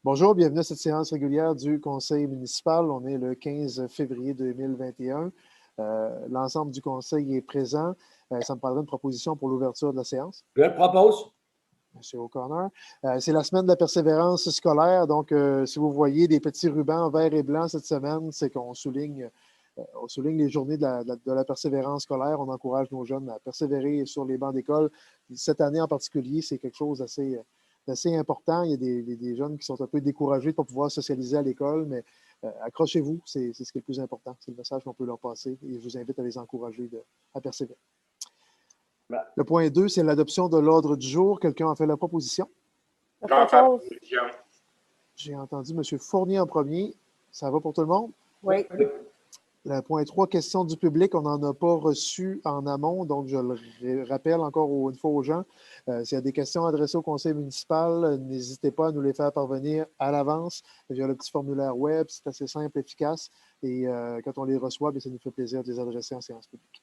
Bonjour, bienvenue à cette séance régulière du Conseil municipal. On est le 15 février 2021. L'ensemble du Conseil est présent. Ça me parlera d'une proposition pour l'ouverture de la séance. Je le propose. Monsieur O'Connor. C'est la semaine de la persévérance scolaire. Donc, si vous voyez des petits rubans verts et blancs cette semaine, c'est qu'on souligne les journées de la persévérance scolaire. On encourage nos jeunes à persévérer sur les bancs d'école. Cette année en particulier, c'est quelque chose d'assez important. Il y a des jeunes qui sont un peu découragés de ne pas pouvoir socialiser à l'école, mais accrochez-vous, c'est ce qui est le plus important. C'est le message qu'on peut leur passer et je vous invite à les encourager à persévérer. Le point 2, c'est l'adoption de l'ordre du jour. Quelqu'un a fait la proposition? J'ai entendu M. Fournier en premier. Ça va pour tout le monde? Oui. Le point 3, questions du public. On n'en a pas reçu en amont, donc je le rappelle encore une fois aux gens. S'il y a des questions adressées au conseil municipal, n'hésitez pas à nous les faire parvenir à l'avance via le petit formulaire web. C'est assez simple, efficace. Et quand on les reçoit, ça nous fait plaisir de les adresser en séance publique.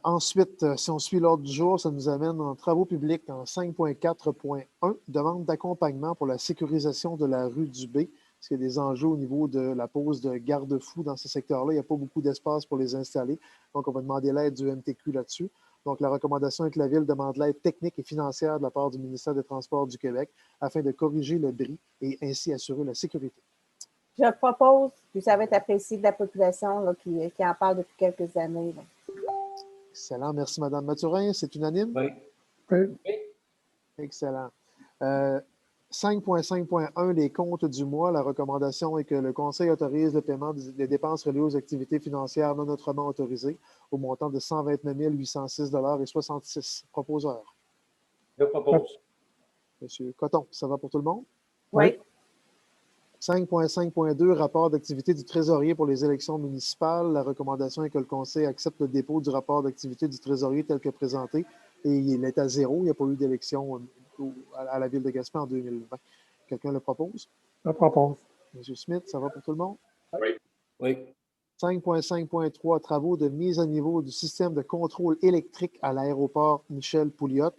Ensuite, si on suit l'ordre du jour, ça nous amène en travaux publics en 5.4.1, demande d'accompagnement pour la sécurisation de la rue du B. Parce qu'il y a des enjeux au niveau de la pose de garde-fous dans ce secteur-là. Il n'y a pas beaucoup d'espace pour les installer. Donc, on va demander l'aide du MTQ là-dessus. Donc, la recommandation est que la Ville demande l'aide technique et financière de la part du ministère des Transports du Québec afin de corriger le bris et ainsi assurer la sécurité. Je propose, puis ça va être apprécié de la population là, qui en parle depuis quelques années. Là. Excellent. Merci, Mme Mathurin. C'est unanime? Oui. Excellent. 5.5.1, les comptes du mois. La recommandation est que le Conseil autorise le paiement des dépenses reliées aux activités financières non autrement autorisées au montant de 129 806,66 $. Proposeur. Je propose. Monsieur Coton, ça va pour tout le monde? Oui. 5.5.2, rapport d'activité du trésorier pour les élections municipales. La recommandation est que le Conseil accepte le dépôt du rapport d'activité du trésorier tel que présenté et il est à zéro. Il n'y a pas eu d'élection à la Ville de Gaspé en 2020. Quelqu'un le propose? Je propose. Monsieur Smith, ça va pour tout le monde? Oui. 5.5.3, travaux de mise à niveau du système de contrôle électrique à l'aéroport Michel Pouliot.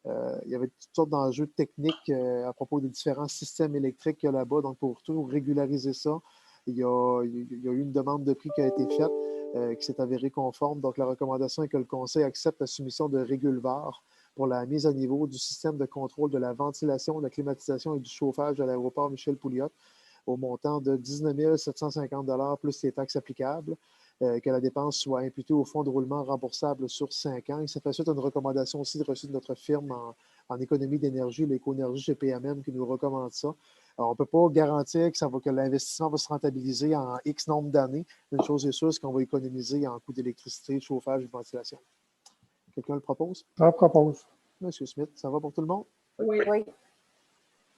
Il y avait toutes sortes d'enjeux techniques à propos des différents systèmes électriques qu'il y a là-bas. Donc, pour tout régulariser ça, il y a eu une demande de prix qui a été faite, qui s'est avérée conforme. Donc, la recommandation est que le Conseil accepte la soumission de Régulvar pour la mise à niveau du système de contrôle de la ventilation, de la climatisation et du chauffage à l'aéroport Michel Pouliot au montant de 19 750 $ plus les taxes applicables. Que la dépense soit imputée au fonds de roulement remboursable sur 5 ans. Et ça fait suite à une recommandation aussi reçue de notre firme en économie d'énergie, l'Écoénergie chez PMM, qui nous recommande ça. Alors, on ne peut pas garantir que l'investissement va se rentabiliser en X nombre d'années. Une chose est sûre, c'est qu'on va économiser en coûts d'électricité, de chauffage et de ventilation. Quelqu'un le propose? Je propose. Monsieur Smith, ça va pour tout le monde? Oui.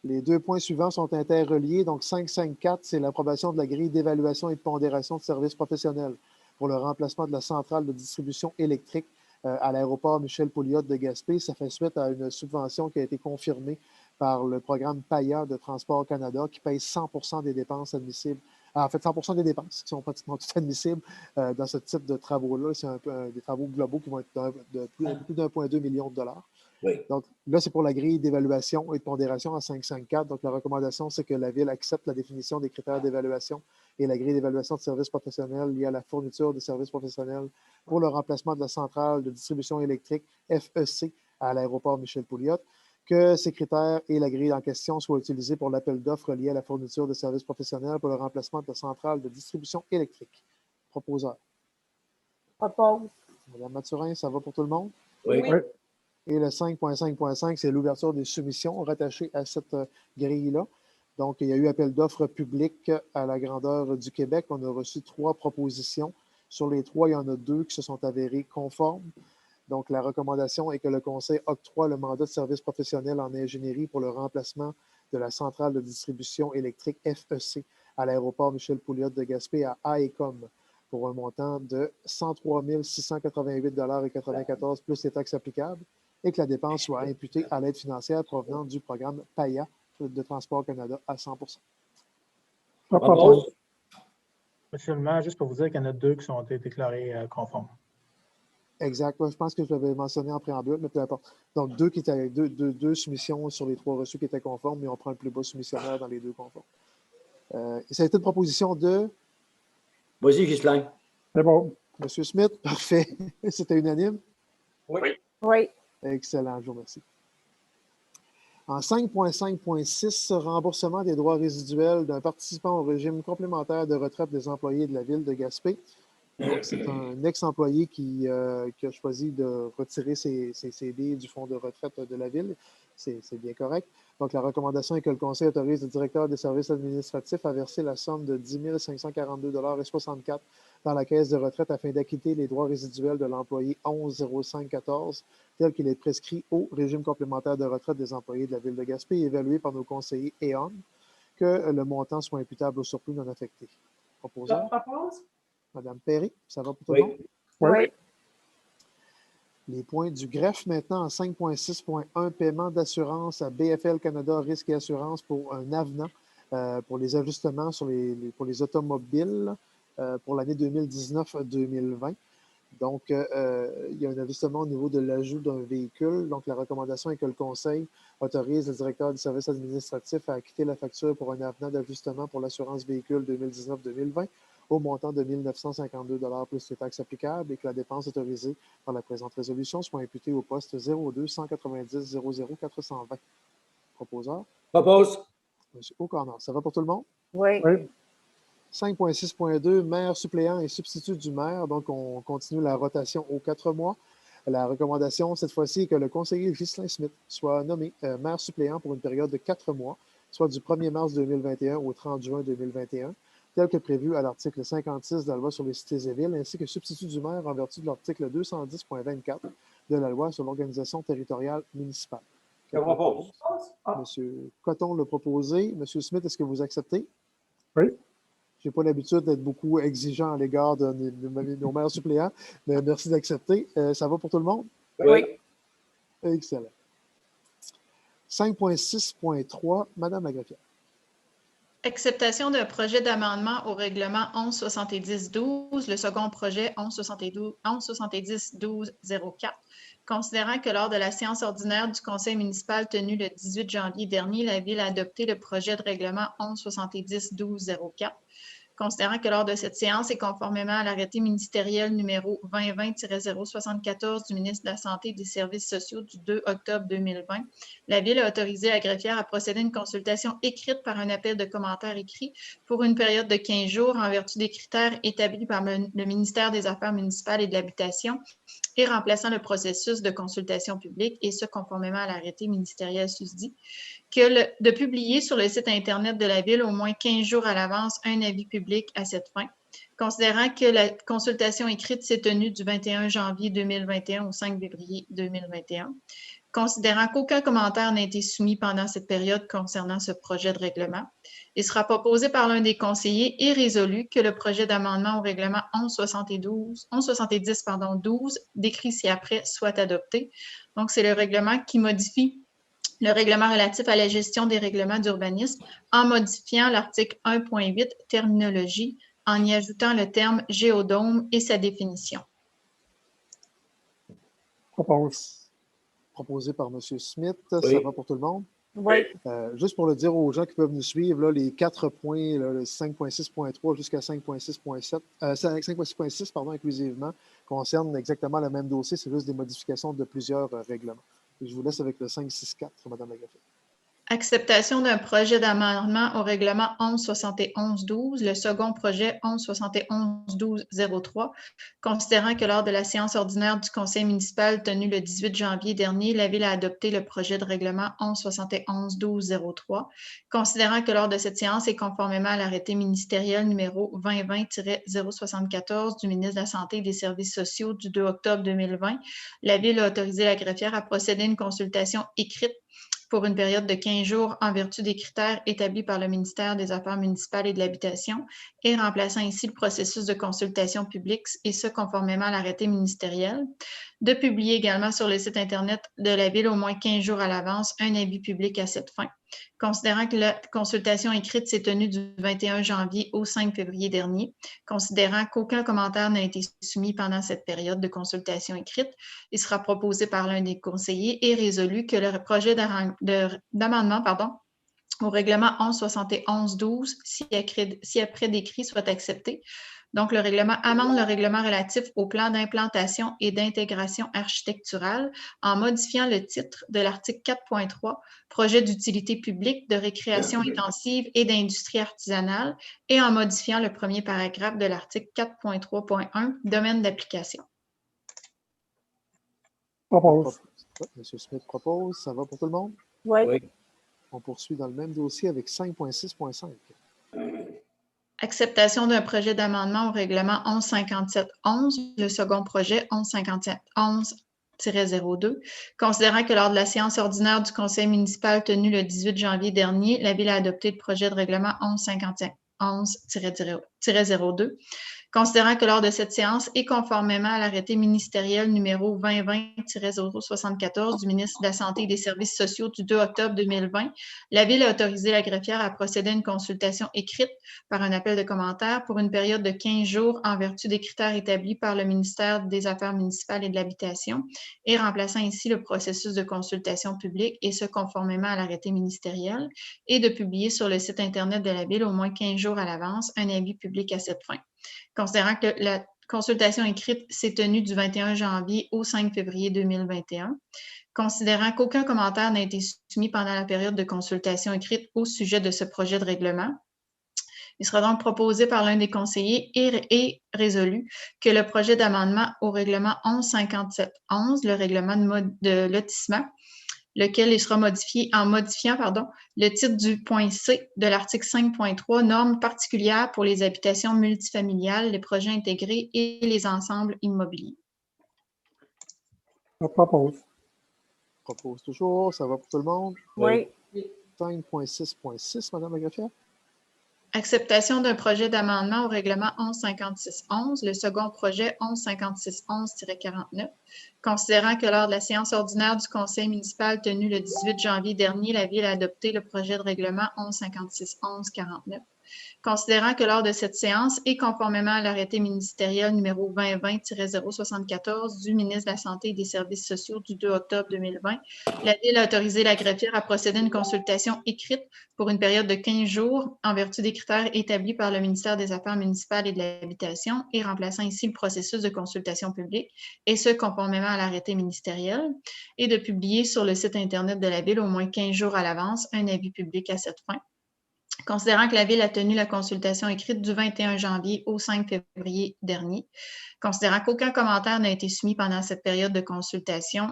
Les 2 points suivants sont interreliés. Donc, 5.5.4, c'est l'approbation de la grille d'évaluation et de pondération de services professionnels pour le remplacement de la centrale de distribution électrique à l'aéroport Michel Pouliot de Gaspé. Ça fait suite à une subvention qui a été confirmée par le programme PAIA de Transport Canada qui paye 100 des dépenses admissibles. En fait, 100 des dépenses qui sont pratiquement toutes admissibles dans ce type de travaux-là. C'est des travaux globaux qui vont être de plus d'1,2 million de $. Oui. Donc, là, c'est pour la grille d'évaluation et de pondération en 5.5.4. Donc, la recommandation, c'est que la Ville accepte la définition des critères d'évaluation et la grille d'évaluation de services professionnels liée à la fourniture de services professionnels pour le remplacement de la centrale de distribution électrique FEC à l'aéroport Michel Pouliot, que ces critères et la grille en question soient utilisés pour l'appel d'offres lié à la fourniture de services professionnels pour le remplacement de la centrale de distribution électrique. Proposeur. Propose. Madame Mathurin, ça va pour tout le monde? Oui. Et le 5.5.5, c'est l'ouverture des soumissions rattachées à cette grille-là. Donc, il y a eu appel d'offres public à la grandeur du Québec. On a reçu 3 propositions. Sur les 3, il y en a 2 qui se sont avérées conformes. Donc, la recommandation est que le Conseil octroie le mandat de service professionnel en ingénierie pour le remplacement de la centrale de distribution électrique FEC à l'aéroport Michel Pouliot de Gaspé à AECOM pour un montant de 103 688,94 $ plus les taxes applicables et que la dépense soit imputée à l'aide financière provenant du programme PAIA de Transport Canada à 100 %. Je propose. Monsieur le maire, juste pour vous dire qu'il y en a 2 qui ont été déclarés conformes. Exact. Ouais, je pense que je l'avais mentionné en préambule, mais peu importe. Donc, deux soumissions sur les 3 reçus qui étaient conformes, mais on prend le plus bas soumissionnaire dans les 2 conformes. Et ça a été une proposition de Vas-y, Ghislain. C'est bon. M. Smith. Parfait. C'était unanime. Oui. Oui. Excellent. Je vous remercie. En 5.5.6, remboursement des droits résiduels d'un participant au régime complémentaire de retraite des employés de la ville de Gaspé. Donc, c'est un ex-employé qui a choisi de retirer ses CD du fonds de retraite de la ville. C'est bien correct. Donc, la recommandation est que le Conseil autorise le directeur des services administratifs à verser la somme de 10 542,64 $ dans la caisse de retraite afin d'acquitter les droits résiduels de l'employé 110514 tel qu'il est prescrit au régime complémentaire de retraite des employés de la ville de Gaspé et évalué par nos conseillers EON, que le montant soit imputable au surplus non affecté. Proposeur? Madame Perry, ça va pour tout le monde? Oui. Les points du greffe maintenant en 5.6.1, paiement d'assurance à BFL Canada Risque et Assurance pour un avenant pour les ajustements pour les automobiles pour l'année 2019-2020. Donc, il y a un ajustement au niveau de l'ajout d'un véhicule. Donc, la recommandation est que le Conseil autorise le directeur du service administratif à acquitter la facture pour un avenant d'ajustement pour l'assurance véhicule 2019-2020 au montant de 1 952 $ plus les taxes applicables et que la dépense autorisée par la présente résolution soit imputée au poste 02 190 00 420. Proposeur? Propose. M. O'Connor. Ça va pour tout le monde? Oui. Oui. 5.6.2, maire suppléant et substitut du maire. Donc, on continue la rotation aux 4 mois. La recommandation, cette fois-ci, est que le conseiller Ghislain Smith soit nommé maire suppléant pour une période de 4 mois, soit du 1er mars 2021 au 30 juin 2021, tel que prévu à l'article 56 de la loi sur les cités et villes, ainsi que substitut du maire en vertu de l'article 210.24 de la loi sur l'organisation territoriale municipale. Je propose. M. Coton l'a proposé. M. Smith, est-ce que vous acceptez? Oui. Je n'ai pas l'habitude d'être beaucoup exigeant à l'égard de nos maires suppléants, mais merci d'accepter. Ça va pour tout le monde? Oui. Excellent. 5.6.3, Madame Lagreffière. Acceptation d'un projet d'amendement au règlement 1170-12, le second projet 1170-12-04, considérant que lors de la séance ordinaire du conseil municipal tenue le 18 janvier dernier, la Ville a adopté le projet de règlement 1170-12-04, considérant que lors de cette séance et conformément à l'arrêté ministériel numéro 2020-074 du ministre de la Santé et des Services sociaux du 2 octobre 2020, la Ville a autorisé la greffière à procéder à une consultation écrite par un appel de commentaires écrit pour une période de 15 jours en vertu des critères établis par le ministère des Affaires municipales et de l'Habitation et remplaçant le processus de consultation publique, et ce conformément à l'arrêté ministériel susdit, de publier sur le site Internet de la Ville au moins 15 jours à l'avance un avis public à cette fin, considérant que la consultation écrite s'est tenue du 21 janvier 2021 au 5 février 2021, considérant qu'aucun commentaire n'a été soumis pendant cette période concernant ce projet de règlement, il sera proposé par l'un des conseillers et résolu que le projet d'amendement au règlement 1170-12 décrit ci-après soit adopté. Donc, c'est le règlement qui modifie le règlement relatif à la gestion des règlements d'urbanisme en modifiant l'article 1.8 terminologie en y ajoutant le terme géodôme et sa définition. Propose. Proposé par M. Smith. Oui. Ça va pour tout le monde? Oui. Juste pour le dire aux gens qui peuvent nous suivre, là, les 4 points, là, le 5.6.3 jusqu'à 5.6.7, 5.6.6, pardon, inclusivement, concernent exactement le même dossier. C'est juste des modifications de plusieurs règlements. Et je vous laisse avec le 5.6.4, Mme Lagreffière. Acceptation d'un projet d'amendement au règlement 1171-12, le second projet 1171-12-03, considérant que lors de la séance ordinaire du conseil municipal tenue le 18 janvier dernier, la Ville a adopté le projet de règlement 1171-12-03, considérant que lors de cette séance et conformément à l'arrêté ministériel numéro 2020-074 du ministre de la Santé et des Services sociaux du 2 octobre 2020, la Ville a autorisé la greffière à procéder à une consultation écrite pour une période de 15 jours en vertu des critères établis par le ministère des Affaires municipales et de l'Habitation et remplaçant ainsi le processus de consultation publique, et ce conformément à l'arrêté ministériel. de publier également sur le site Internet de la Ville au moins 15 jours à l'avance un avis public à cette fin. Considérant que la consultation écrite s'est tenue du 21 janvier au 5 février dernier, considérant qu'aucun commentaire n'a été soumis pendant cette période de consultation écrite, il sera proposé par l'un des conseillers et résolu que le projet d'amendement au règlement 1171-12, si après décrit, soit accepté. Donc, le règlement amende le règlement relatif au plan d'implantation et d'intégration architecturale en modifiant le titre de l'article 4.3, projet d'utilité publique, de récréation intensive et d'industrie artisanale, et en modifiant le premier paragraphe de l'article 4.3.1, domaine d'application. Propose. M. Smith propose. Ça va pour tout le monde? Oui. Oui. On poursuit dans le même dossier avec 5.6.5. Acceptation d'un projet d'amendement au règlement 1157-11, le second projet 1157-11-02, considérant que lors de la séance ordinaire du conseil municipal tenue le 18 janvier dernier, la Ville a adopté le projet de règlement 1157-11-02, considérant que lors de cette séance et conformément à l'arrêté ministériel numéro 2020-074 du ministre de la Santé et des Services sociaux du 2 octobre 2020, la Ville a autorisé la greffière à procéder à une consultation écrite par un appel de commentaires pour une période de 15 jours en vertu des critères établis par le ministère des Affaires municipales et de l'Habitation et remplaçant ainsi le processus de consultation publique et ce conformément à l'arrêté ministériel et de publier sur le site Internet de la Ville au moins 15 jours à l'avance un avis public à cette fin. Considérant que la consultation écrite s'est tenue du 21 janvier au 5 février 2021, considérant qu'aucun commentaire n'a été soumis pendant la période de consultation écrite au sujet de ce projet de règlement, il sera donc proposé par l'un des conseillers et résolu que le projet d'amendement au règlement 1157-11, le règlement de lotissement, lequel il sera modifié en modifiant le titre du point C de l'article 5.3, normes particulières pour les habitations multifamiliales, les projets intégrés et les ensembles immobiliers. Je propose. Propose toujours. Ça va pour tout le monde? Oui. 5.6.6, Mme la greffière. Acceptation d'un projet d'amendement au règlement 1156-11, le second projet 1156-11-49, considérant que lors de la séance ordinaire du conseil municipal tenue le 18 janvier dernier, la Ville a adopté le projet de règlement 1156-11-49. Considérant que lors de cette séance et conformément à l'arrêté ministériel numéro 2020-074 du ministre de la Santé et des Services sociaux du 2 octobre 2020, la Ville a autorisé la greffière à procéder à une consultation écrite pour une période de 15 jours en vertu des critères établis par le ministère des Affaires municipales et de l'Habitation et remplaçant ainsi le processus de consultation publique, et ce conformément à l'arrêté ministériel, et de publier sur le site Internet de la Ville au moins 15 jours à l'avance un avis public à cette fin. Considérant que la Ville a tenu la consultation écrite du 21 janvier au 5 février dernier, considérant qu'aucun commentaire n'a été soumis pendant cette période de consultation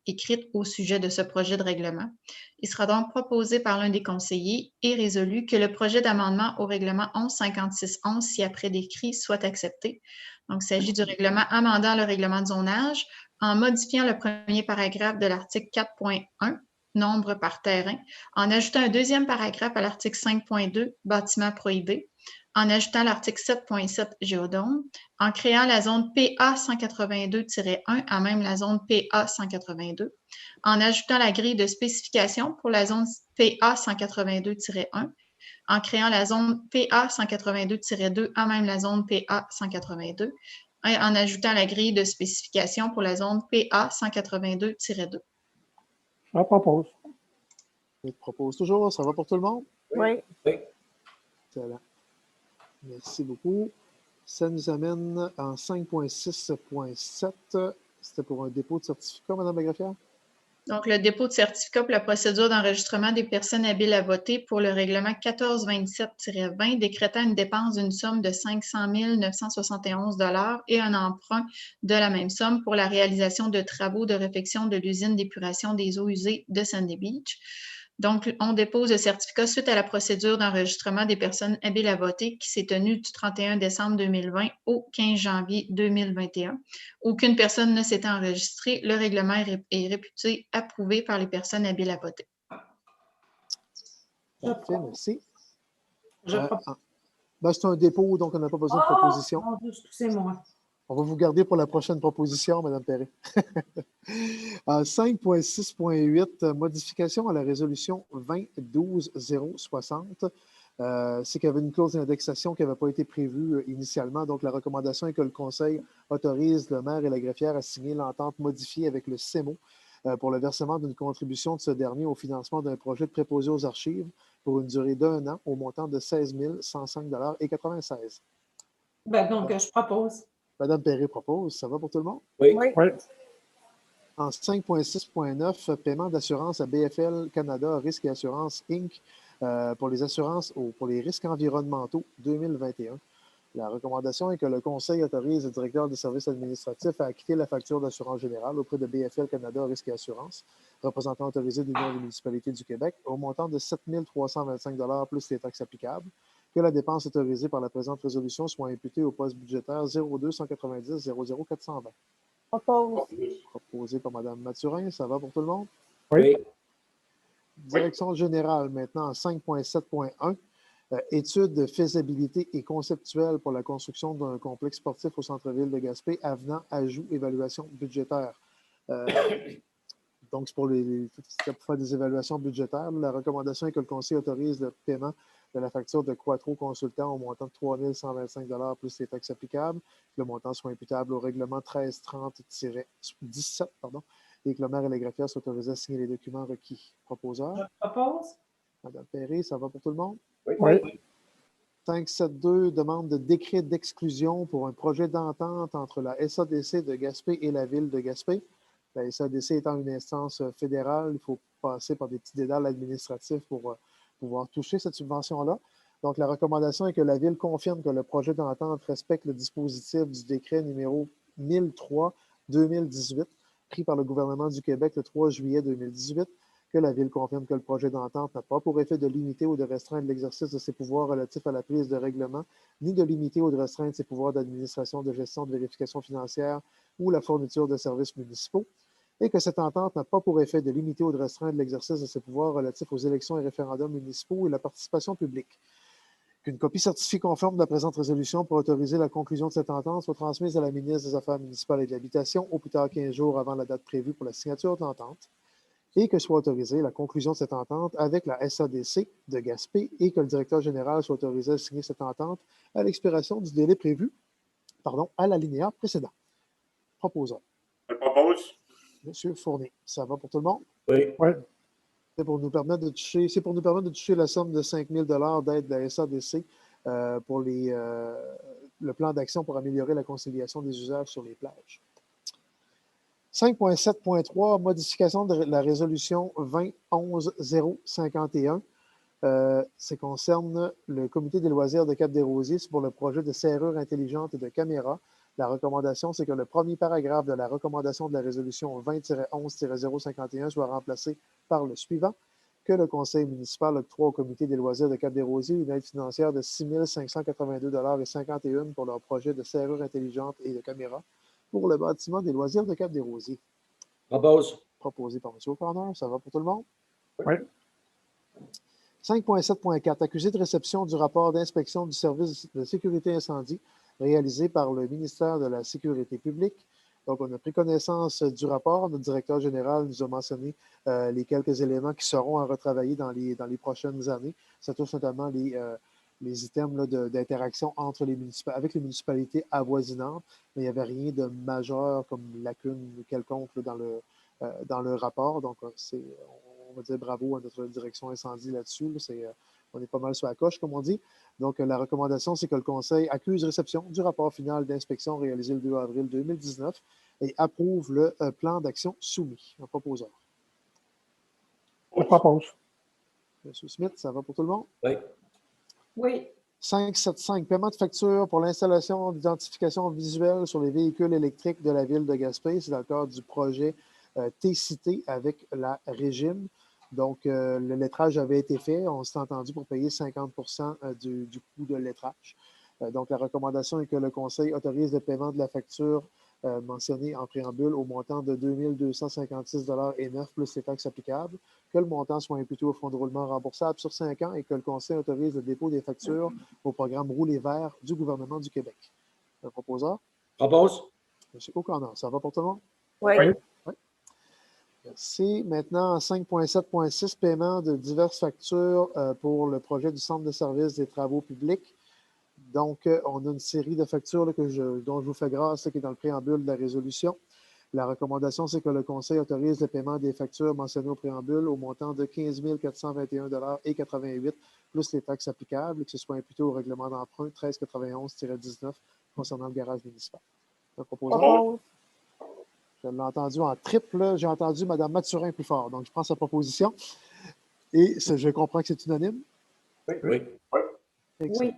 écrite au sujet de ce projet de règlement, il sera donc proposé par l'un des conseillers et résolu que le projet d'amendement au règlement 1156-11, si après décrit, soit accepté. Donc, il s'agit du règlement amendant le règlement de zonage en modifiant le premier paragraphe de l'article 4.1, nombre par terrain, en ajoutant un deuxième paragraphe à l'article 5.2, bâtiment prohibé, en ajoutant l'article 7.7, géodôme, en créant la zone PA 182-1 à même la zone PA 182, en ajoutant la grille de spécification pour la zone PA 182-1, en créant la zone PA 182-2 à même la zone PA 182, et en ajoutant la grille de spécification pour la zone PA 182-2. Je propose. Je propose toujours. Ça va pour tout le monde? Oui. Oui. Excellent. Merci beaucoup. Ça nous amène en 5.6.7. C'était pour un dépôt de certificat, Mme la greffière? Donc, le dépôt de certificat pour la procédure d'enregistrement des personnes habiles à voter pour le règlement 1427-20 décrétant une dépense d'une somme de 500 971 $ et un emprunt de la même somme pour la réalisation de travaux de réfection de l'usine d'épuration des eaux usées de Sandy Beach. Donc, on dépose le certificat suite à la procédure d'enregistrement des personnes habiles à voter qui s'est tenue du 31 décembre 2020 au 15 janvier 2021. Aucune personne ne s'est enregistrée. Le règlement est réputé approuvé par les personnes habiles à voter. Parfait, merci. Je propose. C'est un dépôt, donc on n'a pas besoin de proposition. Mon Dieu, excusez-moi. On va vous garder pour la prochaine proposition, Mme Perret. 5.6.8, modification à la résolution 2012-060. C'est qu'il y avait une clause d'indexation qui n'avait pas été prévue initialement. Donc, la recommandation est que le Conseil autorise le maire et la greffière à signer l'entente modifiée avec le CEMO pour le versement d'une contribution de ce dernier au financement d'un projet de préposé aux archives pour une durée d'1 an au montant de 16 105,96 $. Ben, donc, je propose. Mme Perret propose. Ça va pour tout le monde? Oui. Oui. Oui. En 5.6.9, paiement d'assurance à BFL Canada Risque et Assurance Inc. Pour les assurances pour les risques environnementaux 2021. La recommandation est que le Conseil autorise le directeur des services administratifs à acquitter la facture d'assurance générale auprès de BFL Canada Risque et Assurance, représentant autorisé de l'Union des municipalités du Québec, au montant de 7 325 $ plus les taxes applicables, que la dépense autorisée par la présente résolution soit imputée au poste budgétaire 02 190 00 420. Propose. Proposé par Mme Mathurin. Ça va pour tout le monde? Oui. Direction générale, maintenant, en 5.7.1. Étude de faisabilité et conceptuelle pour la construction d'un complexe sportif au centre-ville de Gaspé, avenant, ajout, évaluation budgétaire. Donc, c'est pour faire des évaluations budgétaires. La recommandation est que le Conseil autorise le paiement de la facture de Quattro Consultant au montant de 3 125 $ plus les taxes applicables. Le montant soit imputable au règlement 1330-17, et que le maire et la greffière soient autorisés à signer les documents requis. Proposeur? Je propose. Mme Perret, ça va pour tout le monde? Oui. 572, demande de décret d'exclusion pour un projet d'entente entre la SADC de Gaspé et la ville de Gaspé. La SADC étant une instance fédérale, il faut passer par des petits dédales administratifs pour pouvoir toucher cette subvention-là. Donc, la recommandation est que la ville confirme que le projet d'entente respecte le dispositif du décret numéro 1003-2018, pris par le gouvernement du Québec le 3 juillet 2018, que la Ville confirme que le projet d'entente n'a pas pour effet de limiter ou de restreindre l'exercice de ses pouvoirs relatifs à la prise de règlement, ni de limiter ou de restreindre ses pouvoirs d'administration, de gestion, de vérification financière ou la fourniture de services municipaux, et que cette entente n'a pas pour effet de limiter ou de restreindre l'exercice de ses pouvoirs relatifs aux élections et référendums municipaux et la participation publique. Qu'une copie certifiée conforme de la présente résolution pour autoriser la conclusion de cette entente soit transmise à la ministre des Affaires municipales et de l'Habitation au plus tard 15 jours avant la date prévue pour la signature de l'entente, et que soit autorisée la conclusion de cette entente avec la SADC de Gaspé et que le directeur général soit autorisé à signer cette entente à l'expiration du délai prévu à l'alinéa précédent. Proposeur. Je propose. Monsieur Fournier, ça va pour tout le monde? Oui. Oui. C'est pour nous permettre de toucher la somme de 5 000 $ d'aide de la SADC pour le plan d'action pour améliorer la conciliation des usages sur les plages. 5.7.3, modification de la résolution 2011-051. Ça concerne le comité des loisirs de Cap-des-Rosiers. C'est pour le projet de serrure intelligente et de caméra. La recommandation, c'est que le premier paragraphe de la recommandation de la résolution 20-11-051 soit remplacé par le suivant, que le conseil municipal octroie au comité des loisirs de Cap-des-Rosiers une aide financière de 6 582,51 $ pour leur projet de serrure intelligente et de caméra pour le bâtiment des loisirs de Cap-des-Rosiers. Propose. Proposé par M. O'Connor. Ça va pour tout le monde? Oui. 5.7.4. Accusé de réception du rapport d'inspection du service de sécurité incendie réalisé par le ministère de la Sécurité publique. Donc, on a pris connaissance du rapport. Notre directeur général nous a mentionné les quelques éléments qui seront à retravailler dans les prochaines années. Ça touche notamment les items d'interaction avec les municipalités avoisinantes, mais il n'y avait rien de majeur comme lacune quelconque dans le rapport. Donc, on va dire bravo à notre direction incendie là-dessus. On est pas mal sur la coche, comme on dit. Donc, la recommandation, c'est que le Conseil accuse réception du rapport final d'inspection réalisé le 2 avril 2019 et approuve le plan d'action soumis en proposeur. Je propose. M. Smith, ça va pour tout le monde? Oui. Oui. 5.7.5, paiement de facture pour l'installation d'identification visuelle sur les véhicules électriques de la ville de Gaspé. C'est dans le cadre du projet T-Cité avec la Régime. Donc, le lettrage avait été fait. On s'est entendu pour payer 50 % du coût de lettrage. Donc, la recommandation est que le Conseil autorise le paiement de la facture mentionnée en préambule au montant de 2 256,09 $ plus les taxes applicables, que le montant soit imputé au fonds de roulement remboursable sur 5 ans et que le Conseil autorise le dépôt des factures au programme Rouler vert du gouvernement du Québec. Un proposeur? Propose. M. O'Connor, ça va pour tout le monde? Oui. Oui. Merci. Maintenant, en 5.7.6, paiement de diverses factures pour le projet du Centre de services des travaux publics. Donc, on a une série de factures là, dont je vous fais grâce, qui est dans le préambule de la résolution. La recommandation, c'est que le Conseil autorise le paiement des factures mentionnées au préambule au montant de 15 421,88 plus les taxes applicables, que ce soit imputé au règlement d'emprunt 1391-19 concernant le garage municipal. Un proposant? Propose. Je l'ai entendu en triple. J'ai entendu Mme Mathurin plus fort. Donc, je prends sa proposition. Et je comprends que c'est unanime. Oui. Excellent. Oui.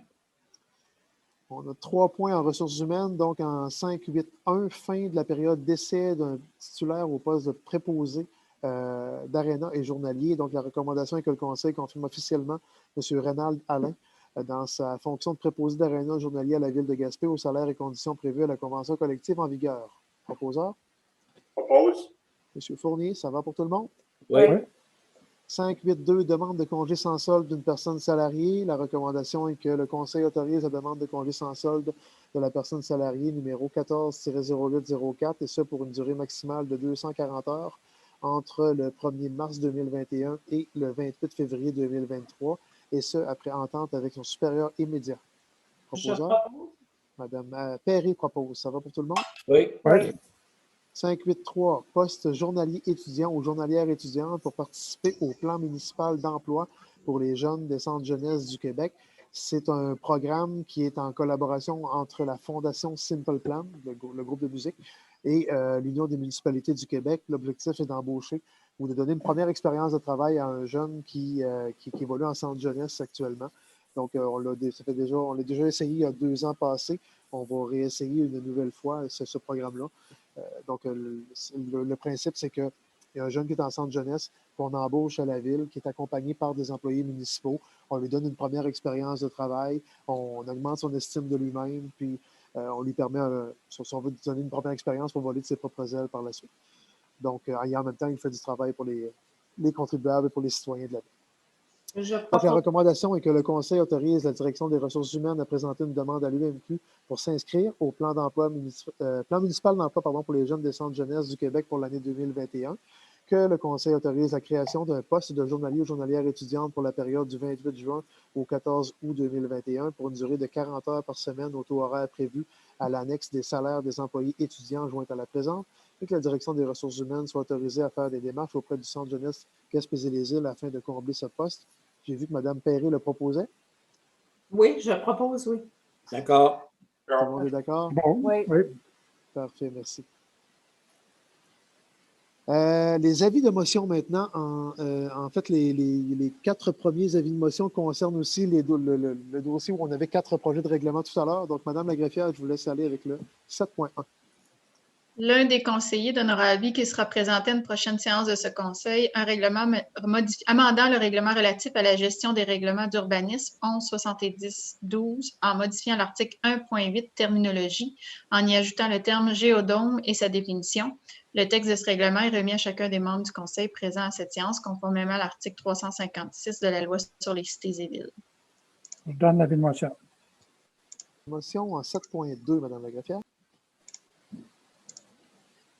On a 3 points en ressources humaines, donc en 5.8.1, fin de la période d'essai d'un titulaire au poste de préposé d'Arena et journalier. Donc, la recommandation est que le Conseil confirme officiellement M. Reynald Alain dans sa fonction de préposé d'Arena journalier à la Ville de Gaspé au salaire et conditions prévues à la convention collective en vigueur. Proposeur? Propose. M. Fournier, ça va pour tout le monde? Oui. 5.8.2, demande de congé sans solde d'une personne salariée. La recommandation est que le Conseil autorise la demande de congé sans solde de la personne salariée numéro 14-0804, et ce pour une durée maximale de 240 heures entre le 1er mars 2021 et le 28 février 2023, et ce après entente avec son supérieur immédiat. Je Proposeur? propose. Mme Perry propose. Ça va pour tout le monde? Oui. Oui. 5.8.3, poste journalier étudiant ou journalière étudiante pour participer au plan municipal d'emploi pour les jeunes des centres jeunesse du Québec. C'est un programme qui est en collaboration entre la Fondation Simple Plan, le groupe de musique, et l'Union des municipalités du Québec. L'objectif est d'embaucher ou de donner une première expérience de travail à un jeune qui évolue en centre jeunesse actuellement. Donc, on l'a déjà essayé il y a 2 ans passés. On va réessayer une nouvelle fois ce programme-là. Donc, le principe, c'est qu'il y a un jeune qui est en centre jeunesse, qu'on embauche à la ville, qui est accompagné par des employés municipaux. On lui donne une première expérience de travail, on augmente son estime de lui-même, puis on lui permet, si on veut lui donner une première expérience pour voler de ses propres ailes par la suite. Donc, et en même temps, il fait du travail pour les contribuables et pour les citoyens de la ville. Je Donc, la propose. recommandation est que le Conseil autorise la Direction des ressources humaines à présenter une demande à l'UMQ pour s'inscrire au plan municipal d'emploi pour les jeunes des centres jeunesse du Québec pour l'année 2021, que le Conseil autorise la création d'un poste de journalier ou journalière étudiante pour la période du 28 juin au 14 août 2021 pour une durée de 40 heures par semaine au taux horaire prévu à l'annexe des salaires des employés étudiants joints à la présente, et que la Direction des ressources humaines soit autorisée à faire des démarches auprès du centre jeunesse Gaspésie-les-Îles afin de combler ce poste. J'ai vu que Mme Perry le proposait. Oui, je propose, oui. D'accord. Tout le monde est d'accord? Bon. Oui. Oui. Parfait, merci. Les avis de motion maintenant. En fait, les 4 premiers avis de motion concernent aussi le dossier où on avait 4 projets de règlement tout à l'heure. Donc, Mme la greffière, je vous laisse aller avec le 7.1. L'un des conseillers donnera avis qui sera présenté à une prochaine séance de ce conseil, un règlement amendant le règlement relatif à la gestion des règlements d'urbanisme 1170-12 en modifiant l'article 1.8 terminologie, en y ajoutant le terme géodôme et sa définition. Le texte de ce règlement est remis à chacun des membres du conseil présent à cette séance, conformément à l'article 356 de la loi sur les cités et villes. Je donne l'avis de motion. Motion en 7.2, Mme la greffière.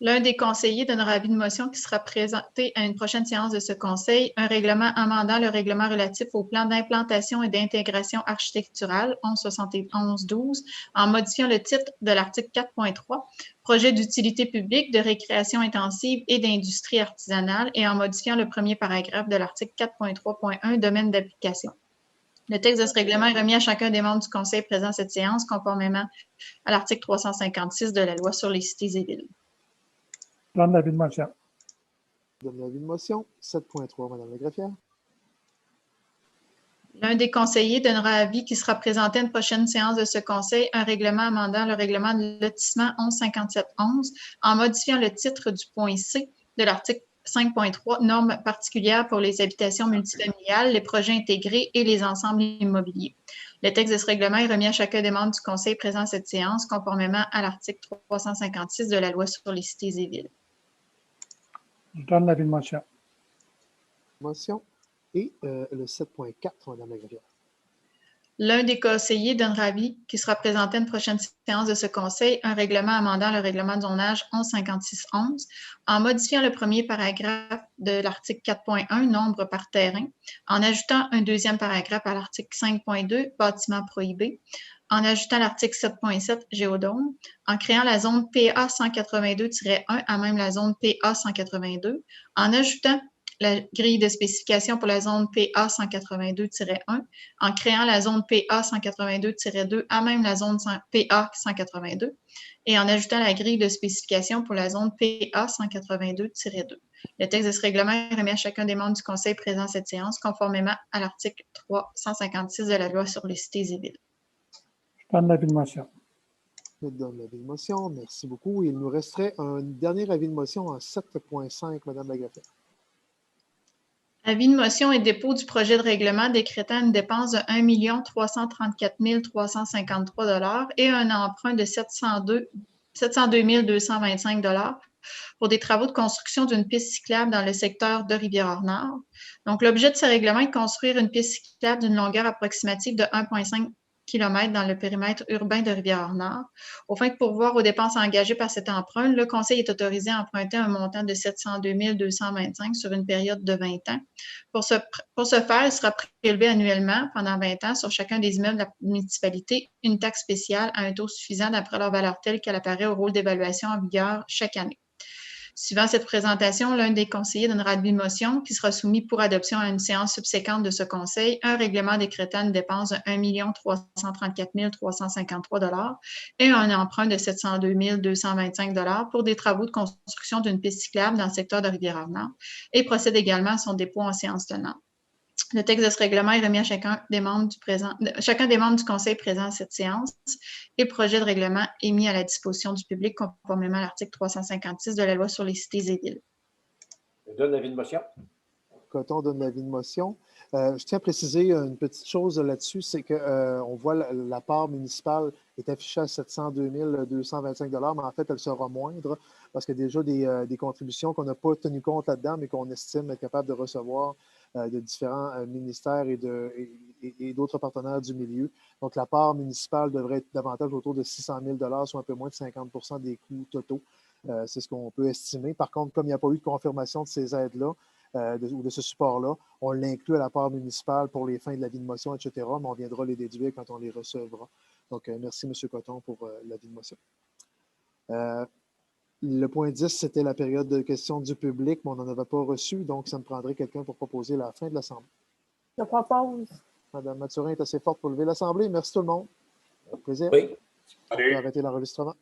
L'un des conseillers donnera avis de motion qui sera présenté à une prochaine séance de ce conseil, un règlement amendant le règlement relatif au plan d'implantation et d'intégration architecturale 1171-12 en modifiant le titre de l'article 4.3, projet d'utilité publique, de récréation intensive et d'industrie artisanale, et en modifiant le premier paragraphe de l'article 4.3.1, domaine d'application. Le texte de ce règlement est remis à chacun des membres du conseil présent à cette séance, conformément à l'article 356 de la loi sur les cités et villes. Je donne l'avis de motion. Je donne l'avis de motion. 7.3, Mme la greffière. L'un des conseillers donnera avis qui sera présenté à une prochaine séance de ce conseil, un règlement amendant le règlement de lotissement 1157-11 en modifiant le titre du point C de l'article 5.3, normes particulières pour les habitations multifamiliales, les projets intégrés et les ensembles immobiliers. Le texte de ce règlement est remis à chacun des membres du conseil présent à cette séance, conformément à l'article 356 de la loi sur les cités et villes. Je donne l'avis de motion. Motion. Et le 7.4, Mme la greffière. L'un des conseillers donnera avis qui sera présenté à une prochaine séance de ce conseil, un règlement amendant le règlement de zonage 1156-11 en modifiant le premier paragraphe de l'article 4.1, nombre par terrain, en ajoutant un deuxième paragraphe à l'article 5.2, bâtiment prohibé, en ajoutant l'article 7.7, géodôme, en créant la zone PA 182-1 à même la zone PA 182, en ajoutant la grille de spécification pour la zone PA 182-1, en créant la zone PA 182-2 à même la zone PA 182 et en ajoutant la grille de spécification pour la zone PA 182-2. Le texte de ce règlement est remis à chacun des membres du Conseil présent à cette séance, conformément à l'article 356 de la Loi sur les cités et villes. Je donne l'avis de motion. Je donne l'avis de motion. Merci beaucoup. Il nous resterait un dernier avis de motion en 7.5, Mme Lagaffe. Avis de motion et dépôt du projet de règlement décrétant une dépense de 1 334 353 et un emprunt de 702 225 pour des travaux de construction d'une piste cyclable dans le secteur de Rivière-Nord. Donc, l'objet de ce règlement est de construire une piste cyclable d'une longueur approximative de 1,5 km dans le périmètre urbain de Rivière-Nord. Au fin de pourvoir aux dépenses engagées par cet emprunt, le Conseil est autorisé à emprunter un montant de 702 225 sur une période de 20 ans. Pour ce faire, il sera prélevé annuellement pendant 20 ans sur chacun des immeubles de la municipalité une taxe spéciale à un taux suffisant d'après leur valeur telle qu'elle apparaît au rôle d'évaluation en vigueur chaque année. Suivant cette présentation, l'un des conseillers donnera avis de motion qui sera soumis pour adoption à une séance subséquente de ce conseil, un règlement décrétant une dépense de 1 334 353 et un emprunt de 702 225 pour des travaux de construction d'une piste cyclable dans le secteur de Rivière-Nord et procède également à son dépôt en séance tenante. Le texte de ce règlement est remis à chacun des membres du Conseil présent à cette séance et le projet de règlement est mis à la disposition du public conformément à l'article 356 de la Loi sur les cités et villes. Je donne l'avis de motion. Coton donne l'avis de motion. Je tiens à préciser une petite chose là-dessus, c'est qu'on voit la part municipale est affichée à 702 225 mais en fait, elle sera moindre parce qu'il y a déjà des contributions qu'on n'a pas tenu compte là-dedans, mais qu'on estime être capable de recevoir de différents ministères et d'autres partenaires du milieu. Donc, la part municipale devrait être davantage autour de 600 000 soit un peu moins de 50 des coûts totaux. C'est ce qu'on peut estimer. Par contre, comme il n'y a pas eu de confirmation de ces aides-là, ou de ce support-là, on l'inclut à la part municipale pour les fins de l'avis de motion, etc., mais on viendra les déduire quand on les recevra. Donc, merci, M. Coton, pour l'avis de motion. Le point 10, c'était la période de questions du public, mais on n'en avait pas reçu, donc ça me prendrait quelqu'un pour proposer la fin de l'Assemblée. Je propose. Mme Mathurin est assez forte pour lever l'Assemblée. Merci tout le monde. Au plaisir. Oui. On peut arrêter l'enregistrement.